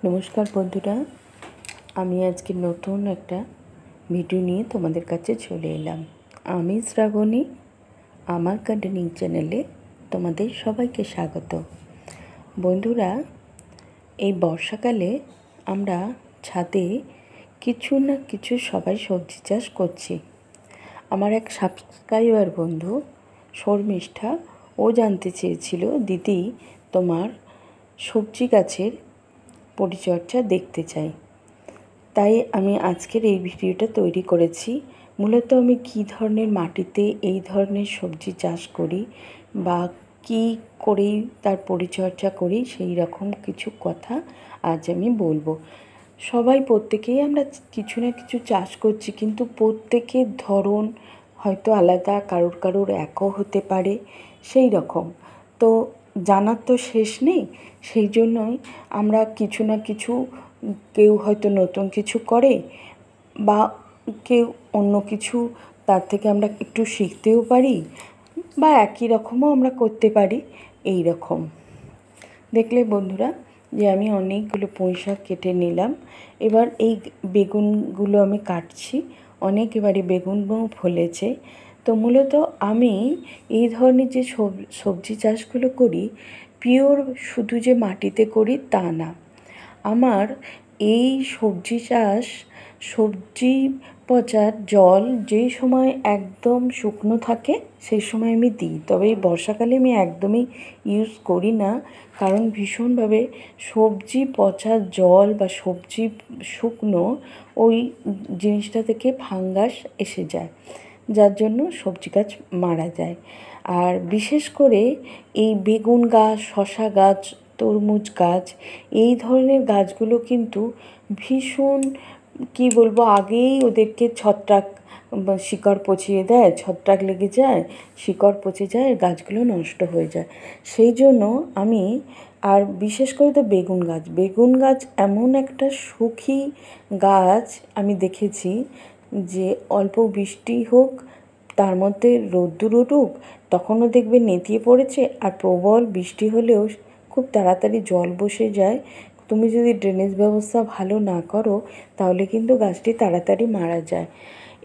নমস্কার বন্ধুরা, আমি আজকে নতুন একটা ভিডিও নিয়ে তোমাদের কাছে চলে এলাম। আমি শ্রাবণী, আমার গার্ডেনিং চ্যানেলে তোমাদের সবাইকে স্বাগত। বন্ধুরা, এই বর্ষাকালে আমরা ছাদে কিছু না কিছু সবাই সবজি চাষ করছি। আমার এক সাবস্ক্রাইবার বন্ধু শর্মিষ্ঠা, ও জানতে চেয়েছিল, দিদি তোমার সবজি গাছের পরিচর্যা দেখতে চাই। তাই আমি আজকের এই ভিডিওটা তৈরি করেছি। মূলত আমি কী ধরনের মাটিতে এই ধরনের সবজি চাষ করি বা কী করে তার পরিচর্যা করি, সেই রকম কিছু কথা আজ আমি বলবো। সবাই প্রত্যেকেই আমরা কিছু না কিছু চাষ করছি, কিন্তু প্রত্যেকের ধরন হয়তো আলাদা, কারোর একও হতে পারে, সেই রকম তো জানার তো শেষ নেই। সেই জন্যই আমরা কিছু না কিছু, কেউ হয়তো নতুন কিছু করে বা কেউ অন্য কিছু, তার থেকে আমরা একটু শিখতেও পারি বা একই রকমও আমরা করতে পারি। এই রকম দেখলে বন্ধুরা, যে আমি অনেকগুলো পুঁই শাক কেটে নিলাম। এবার এই বেগুনগুলো আমি কাটছি। অনেক এবারে বেগুনও ফলেছে। তো মূলত আমি এই ধরনের যে সবজি চাষগুলো করি, পিওর শুধু যে মাটিতে করি তা না। আমার এই সবজি চাষ, সবজি পচার জল যেই সময় একদম শুকনো থাকে সেই সময় আমি দিই। তবে এই বর্ষাকালে আমি একদমই ইউজ করি না, কারণ ভীষণভাবে সবজি পচা জল বা সবজি শুকনো ওই জিনিসটা থেকে ফাঙ্গাস এসে যায়, যার জন্য সবজি গাছ মারা যায়। আর বিশেষ করে এই বেগুন গাছ, শশা গাছ, তরমুজ গাছ, এই ধরনের গাছগুলো কিন্তু ভীষণ, কী বলবো, আগেই ওদেরকে ছত্রাক শিকড় পচিয়ে দেয়, ছত্রাক লেগে যায়, শিকড় পচে যায়, গাছগুলো নষ্ট হয়ে যায়। সেই জন্য আমি, আর বিশেষ করে তো বেগুন গাছ এমন একটা সুখী গাছ, আমি দেখেছি যে অল্প বৃষ্টি হোক, তার মধ্যে রোদ্দুর উঠুক, তখনও দেখবে নেতিয়ে পড়েছে। আর প্রবল বৃষ্টি হলেও খুব তাড়াতাড়ি জল বসে যায়। তুমি যদি ড্রেনেজ ব্যবস্থা ভালো না করো, তাহলে কিন্তু গাছটি তাড়াতাড়ি মারা যায়।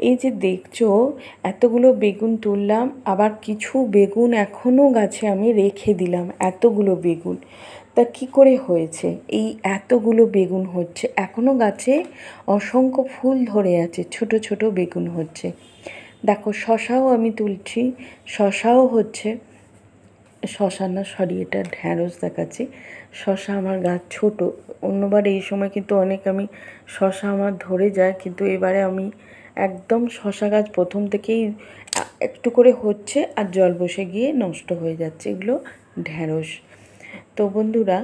এই যে দেখছো, এতগুলো বেগুন তুললাম, আবার কিছু বেগুন এখনও গাছে আমি রেখে দিলাম। এতগুলো বেগুন তা কী করে হয়েছে? এই এতগুলো বেগুন হচ্ছে, এখনও গাছে অসংখ্য ফুল ধরে আছে, ছোট ছোট বেগুন হচ্ছে। দেখো, শশাও আমি তুলছি, শশাও হচ্ছে। শশা না, সরি, এটা ঢ্যাঁড়স দেখাচ্ছি। শশা আমার গাছ ছোট, অন্যবার এই সময় কিন্তু অনেক আমি শশা আমার ধরে যায়, কিন্তু এবারে আমি একদম শশা গাছ প্রথম থেকেই একটু করে হচ্ছে আর জল বসে গিয়ে নষ্ট হয়ে যাচ্ছে। এগুলো ঢ্যাঁড়স। তো বন্ধুরা,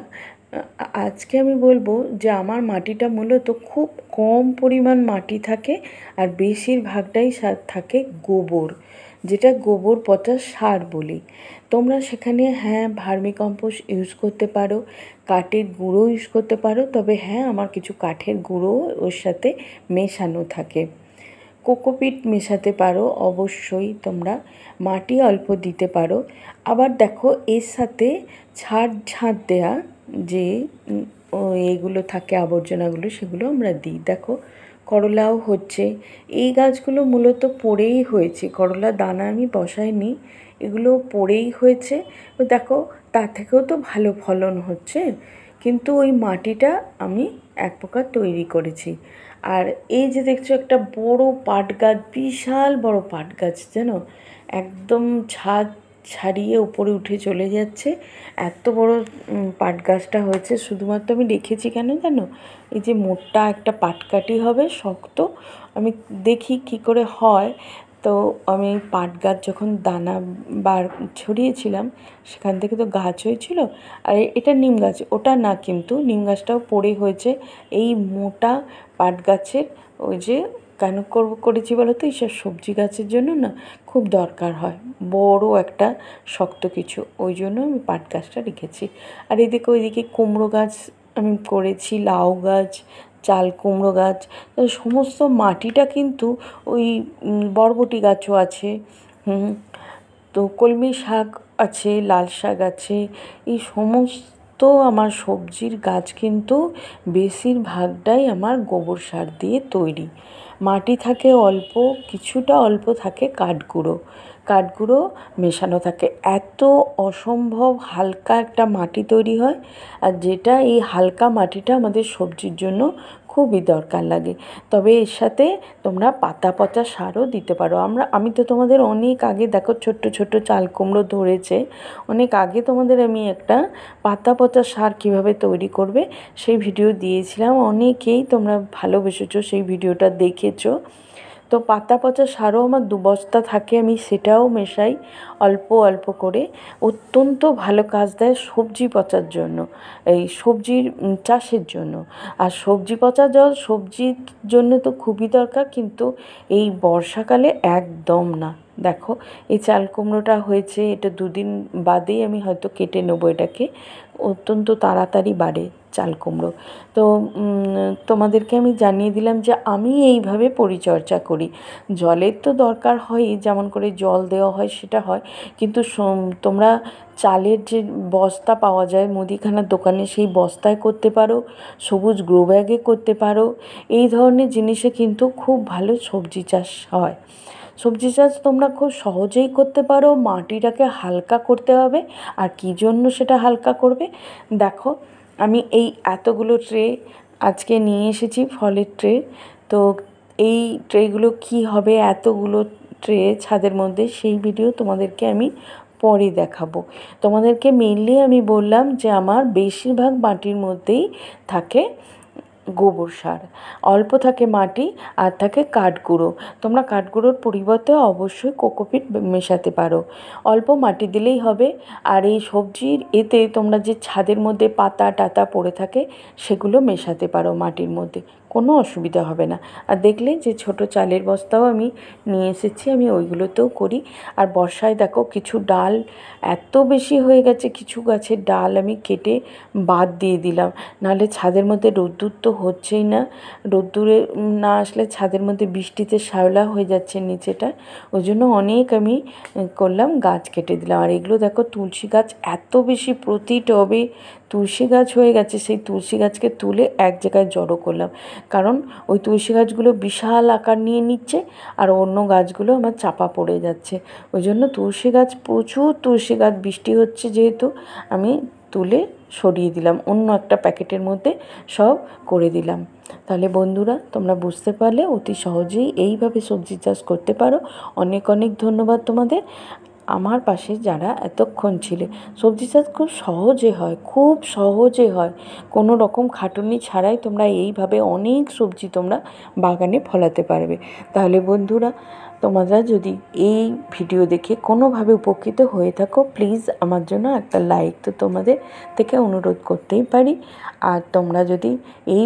আজকে আমি বলবো যে আমার মাটিটা মূলত খুব কম পরিমাণ মাটি থাকে, আর বেশিরভাগটাই থাকে গোবর, যেটা গোবর পচা সার বলি। তোমরা সেখানে ভার্মি কম্পোস্ট ইউজ করতে পারো, কাঠের গুঁড়ো ইউজ করতে পারো। তবে আমার কিছু কাঠের গুঁড়ো ওর সাথে মেশানো থাকে। কোকোপিট মেশাতে পারো অবশ্যই তোমরা, মাটি অল্প দিতে পারো। আবার দেখো, এর সাথে ঝাড় দেয়া যে এইগুলো থাকে, আবর্জনাগুলো, সেগুলো আমরা দিই। দেখো, করলাও হচ্ছে। এই গাছগুলো মূলত পড়েই হয়েছে, করলা দানা আমি বসাইনি, এগুলো পড়েই হয়েছে। দেখো, তার থেকেও তো ভালো ফলন হচ্ছে, কিন্তু ওই মাটিটা আমি এক প্রকার তৈরি করেছি। আর এই যে দেখছো, একটা বড় পাট গাছ, বিশাল বড় পাট গাছ, জানো, একদম ছাদ ছাড়িয়ে উপরে উঠে চলে যাচ্ছে, এত বড় পাট গাছটা হয়েছে। শুধুমাত্র আমি রেখেছি কেন জানো? এই যে মোটা একটা পাটকাঠি হবে, শক্ত, আমি দেখি কি করে হয়। তো আমি পাট গাছ যখন দানা ছড়িয়েছিলাম, সেখান থেকে তো গাছ হয়েছিল। আর এটা নিম গাছ, ওটা না, কিন্তু নিম গাছটাও পড়ে হয়েছে। এই মোটা পাট গাছের ওই যে কেন করেছি বলো তো, এইসব সবজি গাছের জন্য না খুব দরকার হয় বড় একটা শক্ত কিছু, ওই জন্য আমি পাট গাছটা রেখেছি। আর এদিকে ওইদিকে কুমড়ো গাছ আমি করেছি, লাউ গাছ, চাল কুমড়ো গাছ। সমস্ত মাটিটা কিন্তু ওই বরবটি গাছও আছে, তো কলমি শাক আছে, লাল শাক আছে, এই সমস্ত আমার সবজির গাছ কিন্তু বেশিরভাগটাই আমার গোবর সার দিয়ে তৈরি। মাটি থাকে অল্প, কিছুটা অল্প থাকে কাঠগুঁড়ো মেশানো থাকে। এত অসম্ভব হালকা একটা মাটি তৈরি হয়, আর যেটা এই হালকা মাটিটা আমাদের সবজির জন্য খুবই দরকার লাগে। তবে এর সাথে তোমরা পাতা পচা সারও দিতে পারো। আমি তো তোমাদের অনেক আগে, দেখো ছোট্ট ছোট্ট চাল কুমড়ো ধরেছে, অনেক আগে তোমাদের আমি একটা পাতা পচা সার কীভাবে তৈরি করবে সেই ভিডিও দিয়েছিলাম। অনেকেই তোমরা ভালোবেসেছো, সেই ভিডিওটা দেখেছো। তো পাতা পচা সারও আমার 2 বস্তা থাকে, আমি সেটাও মেশাই অল্প অল্প করে। অত্যন্ত ভালো কাজ দেয় সবজি পচার জন্য, এই সবজির চাষের জন্য। আর সবজি পচা জল সবজির জন্য তো খুবই দরকার, কিন্তু এই বর্ষাকালে একদম না। দেখো এই চাল কুমড়োটা হয়েছে, এটা 2 দিন বাদেই আমি হয়তো কেটে নেবো এটাকে। অত্যন্ত তাড়াতাড়ি বাড়ে চাল কুমড়ো। তো তোমাদেরকে আমি জানিয়ে দিলাম যে আমি এইভাবে পরিচর্যা করি। জলের তো দরকার হয়ই, যেমন করে জল দেওয়া হয় সেটা হয়, কিন্তু তোমরা চালের যে বস্তা পাওয়া যায় মুদিখানার দোকানে, সেই বস্তায় করতে পারো, সবুজ গ্রো ব্যাগে করতে পারো। এই ধরনের জিনিসে কিন্তু খুব ভালো সবজি চাষ হয়। সবজি চাষ তোমরা খুব সহজেই করতে পারো। মাটিটাকে হালকা করতে হবে। আর কী জন্য সেটা হালকা করবে, দেখো আমি এই এতগুলো ট্রে আজকে নিয়ে এসেছি, ফলের ট্রে। তো এই ট্রেগুলো কি হবে, এতগুলো ট্রে ছাদের মধ্যে, সেই ভিডিও তোমাদেরকে আমি পরে দেখাবো। তোমাদেরকে মেনলি আমি বললাম যে আমার বেশিরভাগ মাটির মধ্যেই থাকে গোবর সার, অল্প থাকে মাটি, আর থাকে কাঠগুঁড়ো। তোমরা কাঠগুঁড়োর পরিবর্তে অবশ্যই কোকোপিট মেশাতে পারো। অল্প মাটি দিলেই হবে। আর এই সবজির এতে তোমরা যে ছাদের মধ্যে পাতা টাতা পড়ে থাকে সেগুলো মেশাতে পারো মাটির মধ্যে, কোনো অসুবিধা হবে না। আর দেখলে যে ছোট চালের বস্তাও আমি নিয়ে এসেছি, আমি ওইগুলোতেও করি। আর বর্ষায় দেখো কিছু ডাল এত বেশি হয়ে গেছে, কিছু গাছের ডাল আমি কেটে বাদ দিয়ে দিলাম। নাহলে ছাদের মধ্যে রোদ্দুর তো হচ্ছেই না, রোদ্দুরে না আসলে ছাদের মধ্যে বৃষ্টিতে শ্যাওলা হয়ে যাচ্ছে নিচেটা, ওই জন্য অনেক আমি করলাম, গাছ কেটে দিলাম। আর এগুলো দেখো তুলসী গাছ এত বেশি, প্রতি টবে তুলসী গাছ হয়ে গেছে। সেই তুলসী গাছকে তুলে এক জায়গায় জড়ো করলাম, কারণ ওই তুলসী গাছগুলো বিশাল আকার নিয়ে নিচ্ছে, আর অন্য গাছগুলো আমার চাপা পড়ে যাচ্ছে। ওই জন্য তুলসী গাছ, প্রচুর তুলসী গাছ, বৃষ্টি হচ্ছে যেহেতু আমি তুলে সরিয়ে দিলাম, অন্য একটা প্যাকেটের মধ্যে সব করে দিলাম। তাহলে বন্ধুরা তোমরা বুঝতে পারলে অতি সহজেই এইভাবে সবজি চাষ করতে পারো। অনেক অনেক ধন্যবাদ তোমাদের, আমার পাশে যারা এতক্ষণ ছিলে। সবজি চাষ খুব সহজে হয়, খুব সহজে হয়, কোনো রকম খাটুনি ছাড়াই তোমরা এইভাবে অনেক সবজি তোমরা বাগানে ফলাতে পারবে। তাহলে বন্ধুরা তোমরা যদি এই ভিডিও দেখে কোনোভাবে উপকৃত হয়ে থাকো, প্লিজ আমার জন্য একটা লাইক তো তোমাদের থেকে অনুরোধ করতেই পারি। আর তোমরা যদি এই